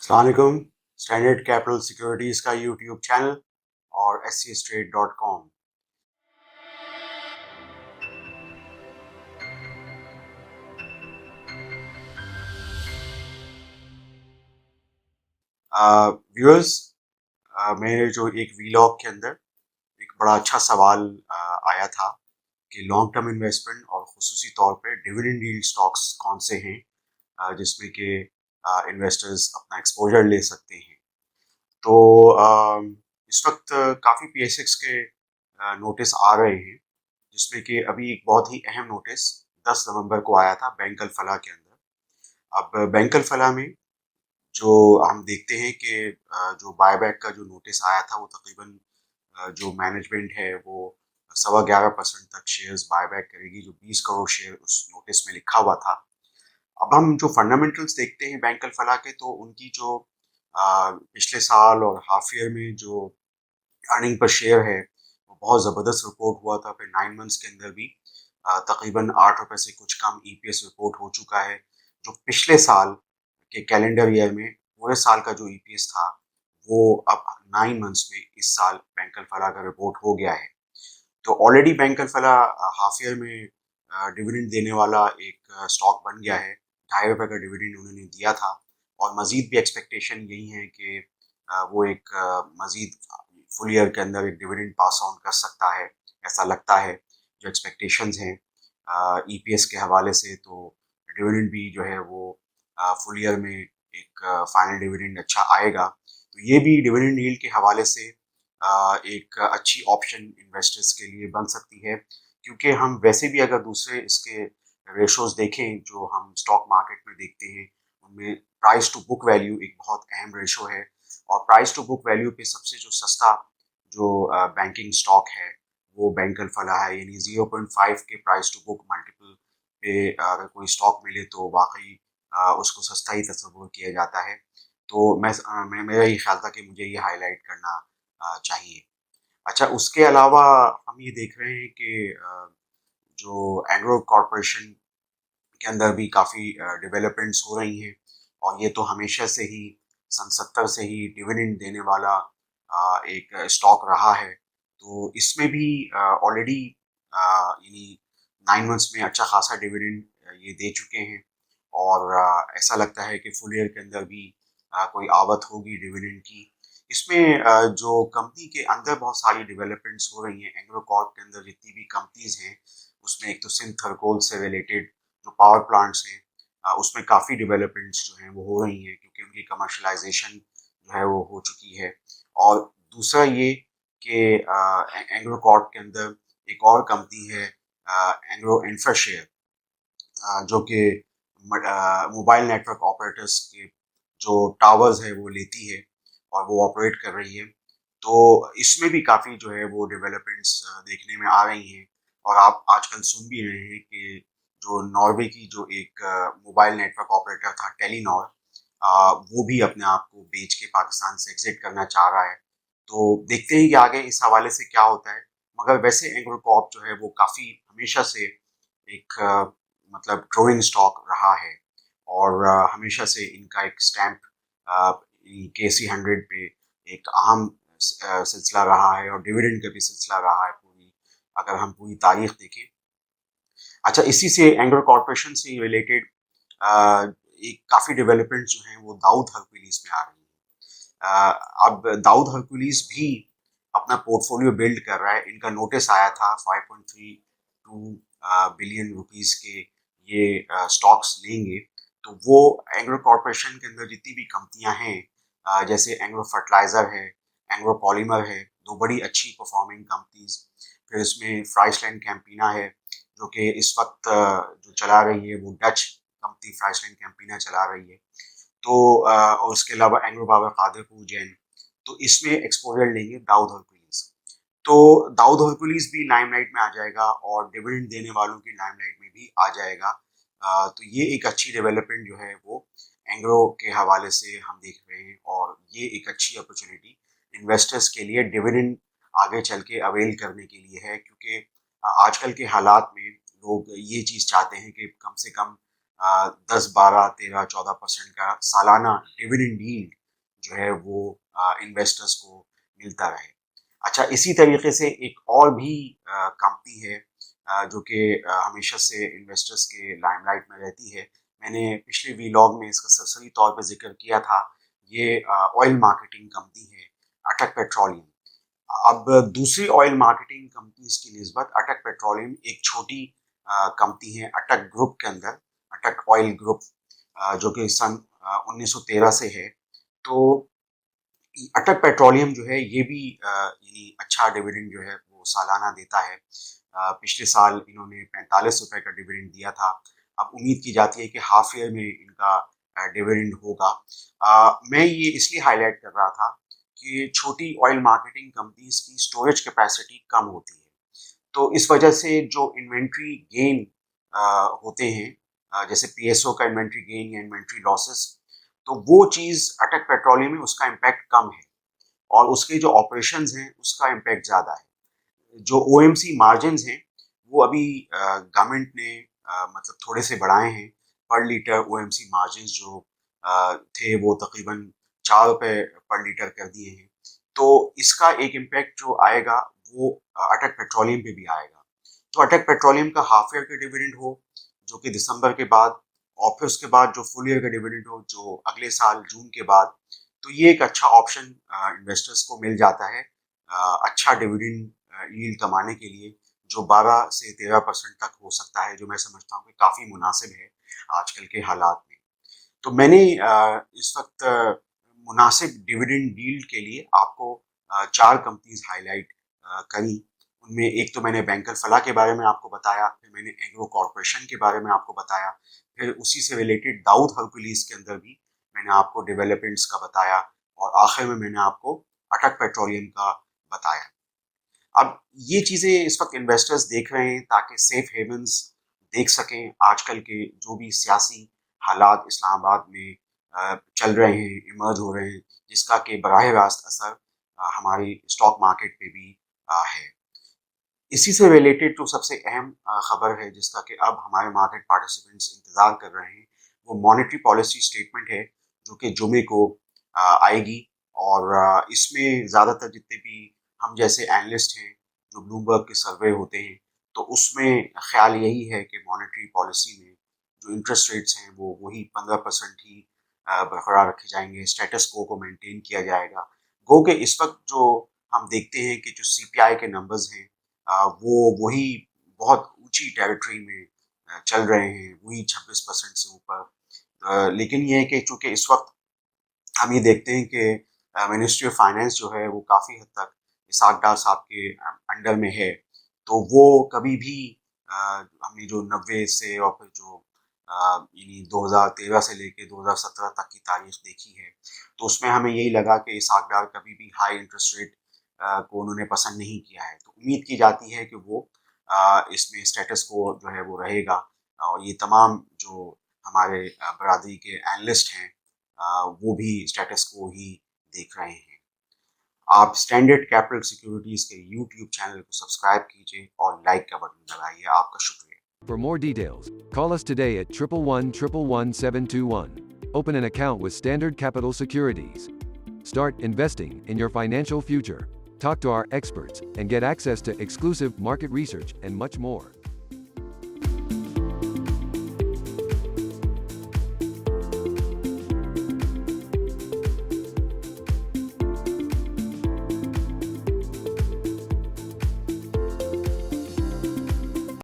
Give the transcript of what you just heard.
अस्सलाम वालेकुम। Standard capital securities का यूट्यूब चैनल और scstrade.com। व्यूअर्स, मेरे जो एक वीलॉग के अंदर एक बड़ा अच्छा सवाल आया था कि लॉन्ग टर्म इन्वेस्टमेंट और खुसूसी तौर पे डिविडेंड यील्ड स्टॉक्स कौन से हैं जिसमें कि इन्वेस्टर्स अपना एक्सपोजर ले सकते हैं। तो इस वक्त काफ़ी पीएसएक्स के नोटिस आ रहे हैं, जिसमें कि अभी एक बहुत ही अहम नोटिस 10 नवंबर को आया था बैंक अल फलाह के अंदर। अब बैंक अल फलाह में जो हम देखते हैं कि जो बायबैक का जो नोटिस आया था वो तकरीबन जो मैनेजमेंट है वो 11.25% तक शेयर्स बायबैक करेगी, जो 20 करोड़ शेयर उस नोटिस में लिखा हुआ था। अब हम जो फंडामेंटल्स देखते हैं बैंक अल फलाह के, तो उनकी जो पिछले साल और हाफ ईयर में जो अर्निंग पर शेयर है वो बहुत ज़बरदस्त रिपोर्ट हुआ था। फिर 9 मंथ्स के अंदर भी तकरीबन 8 रुपए से कुछ कम ईपीएस रिपोर्ट हो चुका है, जो पिछले साल के कैलेंडर ईयर में पूरे साल का जो ईपीएस था वो अब 9 मंथ्स में इस साल बैंक अल फलाह का रिपोर्ट हो गया है। तो ऑलरेडी बैंक अल फलाह हाफ ईयर में डिविडेंड देने वाला एक स्टॉक बन गया है। 2.5 रुपए का डिविडेंड उन्होंने दिया था और मजीद भी एक्सपेक्टेशन यही है कि वो एक मजीद फुल ईयर के अंदर एक डिविडेंड पास ऑन कर सकता है, ऐसा लगता है। जो एक्सपेक्टेशंस हैं ईपीएस के हवाले से, तो डिविडेंड भी जो है वो फुल ईयर में एक फाइनल डिविडेंड अच्छा आएगा। तो ये भी डिविडेंड यील्ड के हवाले से एक अच्छी ऑप्शन इन्वेस्टर्स के लिए बन सकती है, क्योंकि हम वैसे भी अगर दूसरे इसके रेशोज देखें जो हम स्टॉक मार्केट में देखते हैं, उनमें प्राइस टू बुक वैल्यू एक बहुत अहम रेशो है। और प्राइस टू बुक वैल्यू पे सबसे जो सस्ता जो बैंकिंग स्टॉक है वो बैंक अल फलाह है, यानी 0.5 के प्राइस टू बुक मल्टीपल पे अगर कोई स्टॉक मिले तो वाकई उसको सस्ता ही तस्वुर किया जाता है। तो मेरा ये ख्याल था कि मुझे ये हाईलाइट करना चाहिए। अच्छा, उसके अलावा हम ये देख रहे हैं कि जो एंग्रो कॉरपोरेशन के अंदर भी काफ़ी डेवलपमेंट्स हो रही हैं, और ये तो हमेशा से ही सन 70 से ही डिविडेंड देने वाला एक स्टॉक रहा है। तो इसमें भी ऑलरेडी यानी 9 मंथ्स में अच्छा खासा डिविडेंड ये दे चुके हैं, और ऐसा लगता है कि फुल ईयर के अंदर भी कोई आवत होगी डिविडेंड की। इसमें जो कंपनी के अंदर बहुत सारी डेवलपमेंट्स हो रही हैं। एंग्रो कॉर्प के अंदर जितनी भी कंपनीज हैं, उसमें एक तो सिंध थर्कोल से रिलेटेड जो पावर प्लांट्स हैं, उसमें काफ़ी डेवलपमेंट्स जो हैं वो हो रही हैं, क्योंकि उनकी कमर्शलाइजेशन जो है वो हो चुकी है। और दूसरा ये कि एंग्रो कॉर्प के अंदर एक और कंपनी है एंग्रो इंफ्राशेयर, जो कि मोबाइल नेटवर्क ऑपरेटर्स के जो टावर्स है वो लेती है और वो ऑपरेट कर रही है। तो इसमें भी काफ़ी जो है वो डेवलपमेंट्स देखने में आ रही हैं। और आप आजकल सुन भी रहे हैं कि जो नॉर्वे की जो एक मोबाइल नेटवर्क ऑपरेटर था टेलीनॉर, वो भी अपने आप को बेच के पाकिस्तान से एग्जिट करना चाह रहा है। तो देखते हैं कि आगे इस हवाले से क्या होता है। मगर वैसे एग्रोकॉप जो है वो काफ़ी हमेशा से एक मतलब ग्रोइंग स्टॉक रहा है, और हमेशा से इनका एक स्टैंप KC 100 पे एक अहम सिलसिला रहा है, और डिविडेंड का भी सिलसिला रहा है पूरी, अगर हम पूरी तारीख देखें। अच्छा, इसी से एंग्रो कॉरपोरेशन से रिलेटेड एक काफ़ी डेवलपमेंट जो हैं वो दाऊद हरकुलिस में आ रही है। अब दाऊद हरकुलिस भी अपना पोर्टफोलियो बिल्ड कर रहा है। इनका नोटिस आया था 5.32 बिलियन रुपीस के ये स्टॉक्स लेंगे। तो वो एंग्रो कॉरपोरेशन के अंदर जितनी भी कंपनियां हैं, जैसे एंग्रो फर्टिलाइजर है, एंग्रो पॉलीमर है, दो बड़ी अच्छी परफॉर्मिंग कंपनीज। फिर इसमें फ्राइसलैंड कैंपिना है, जो कि इस वक्त जो चला रही है वो डच कंपनी फ्राइसलैंड कैंपिना चला रही है। तो और उसके अलावा एंग्रो बाबा कादरपुर जैन। तो इसमें एक्सपोजर लेंगे दाऊद हरकुलिस। तो दाऊद हरकुलिस भी लाइमलाइट में आ जाएगा, और डिविडेंड देने वालों की लाइमलाइट में भी आ जाएगा। तो ये एक अच्छी डेवलपमेंट जो है वो एंग्रो के हवाले से हम देख रहे हैं, और ये एक अच्छी अपॉर्चुनिटी इन्वेस्टर्स के लिए डिविडेंड आगे चल के अवेल करने के लिए है, क्योंकि आजकल के हालात में लोग ये चीज़ चाहते हैं कि कम से कम 10, 12, 13, 14% का सालाना डिविडेंड यील्ड जो है वो इन्वेस्टर्स को मिलता रहे। अच्छा, इसी तरीके से एक और भी कंपनी है जो कि हमेशा से इन्वेस्टर्स के लाइमलाइट में रहती है। मैंने पिछले वीलॉग में इसका सरसरी तौर पर जिक्र किया था। ये ऑयल मार्केटिंग कंपनी है, अटक पेट्रोलियम। अब दूसरी ऑयल मार्केटिंग कंपनीज की निस्बत अटक पेट्रोलियम एक छोटी कंपनी है अटक ग्रुप के अंदर, अटक ऑयल ग्रुप, जो कि सन 1913 से है। तो अटक पेट्रोलियम जो है ये भी यानी अच्छा डिविडेंड जो है वो सालाना देता है। पिछले साल इन्होंने 45 रुपए का डिविडेंड दिया था। अब उम्मीद की जाती है कि हाफ ईयर में इनका डिविडेंड होगा। मैं ये इसलिए हाईलाइट कर रहा था कि छोटी ऑयल मार्केटिंग कंपनीज की स्टोरेज कैपेसिटी कम होती है, तो इस वजह से जो इन्वेंट्री गेन होते हैं, जैसे पीएसओ का इन्वेंट्री गेन या इन्वेंट्री लॉसेस, तो वो चीज़ अटक पेट्रोलियम में उसका इम्पैक्ट कम है और उसके जो ऑपरेशंस हैं उसका इम्पैक्ट ज़्यादा है। जो ओएमसी मार्जिन हैं वो अभी गवर्नमेंट ने मतलब थोड़े से बढ़ाए हैं। पर लीटर ओएमसी मार्जिन जो थे वो तकरीबन 4 रुपये पर लीटर कर दिए हैं। तो इसका एक इम्पैक्ट जो आएगा वो अटक पेट्रोलियम पे भी आएगा। तो अटक पेट्रोलियम का हाफ ईयर का डिविडेंड हो जो कि दिसंबर के बाद, और फिर उसके बाद जो फुल ईयर का डिविडेंड हो जो अगले साल जून के बाद, तो ये एक अच्छा ऑप्शन इन्वेस्टर्स को मिल जाता है अच्छा डिविडेंड यील्ड कमाने के लिए, जो 12 से 13% तक हो सकता है, जो मैं समझता हूँ कि काफ़ी मुनासिब है आजकल के हालात में। तो मैंने इस वक्त मुनासिब डिविडेंड यील्ड के लिए आपको 4 कंपनीज हाईलाइट करी। उनमें एक तो मैंने बैंकर फलाह के बारे में आपको बताया, फिर मैंने एग्रो कॉरपोरेशन के बारे में आपको बताया, फिर उसी से रिलेटेड दाऊद हरकुलीस के अंदर भी मैंने आपको डेवलपमेंट्स का बताया, और आखिर में मैंने आपको अटक पेट्रोलियम का बताया। अब ये चीज़ें इस वक्त इन्वेस्टर्स देख रहे हैं ताकि सेफ हेवन्स देख सकें आजकल के जो भी सियासी हालात इस्लामाबाद में चल रहे हैं, इमर्ज हो रहे हैं, जिसका कि बराह रास्त असर हमारी स्टॉक मार्केट पे भी है। इसी से रिलेटेड जो सबसे अहम खबर है जिसका कि अब हमारे मार्केट पार्टिसिपेंट्स इंतज़ार कर रहे हैं, वो मॉनेटरी पॉलिसी स्टेटमेंट है जो कि जुमे को आएगी। और इसमें ज़्यादातर जितने भी हम जैसे एनालिस्ट हैं जो ब्लूमबर्ग के सर्वे होते हैं, तो उसमें ख्याल यही है कि मॉनेटरी पॉलिसी में जो इंटरेस्ट रेट्स हैं वो वही 15% ही बरकरार रखे जाएंगे, स्टेटस को मेंटेन किया जाएगा। गो के इस वक्त जो हम देखते हैं कि जो सीपीआई के नंबर्स हैं वो वही बहुत ऊंची टेरिटरी में चल रहे हैं, वही 26% से ऊपर। लेकिन ये है कि चूंकि इस वक्त हम ये देखते हैं कि मिनिस्ट्री ऑफ फाइनेंस जो है वो काफ़ी हद तक इसाक डार साहब के अंडर में है, तो वो कभी भी हमने जो 90 से और फिर जो यानी 2013 से लेके 2017 तक की तारीख देखी है, तो उसमें हमें यही लगा कि इसाक डार कभी भी हाई इंटरेस्ट रेट को उन्होंने पसंद नहीं किया है। तो उम्मीद की जाती है कि वो इसमें स्टेटस को जो है वो रहेगा, और ये तमाम जो हमारे बरादरी के एनालिस्ट हैं वो भी स्टेटस को ही देख रहे हैं। आप स्टैंडर्ड कैपिटल सिक्योरिटीज के यूट्यूब चैनल को सब्सक्राइब कीजिए और लाइक का बटन दबाइए। आपका शुक्रिया। For more details, call us today at 111-111-721. Open an account with Standard Capital Securities. Start investing in your financial future. Talk to our experts and get access to exclusive market research and much more.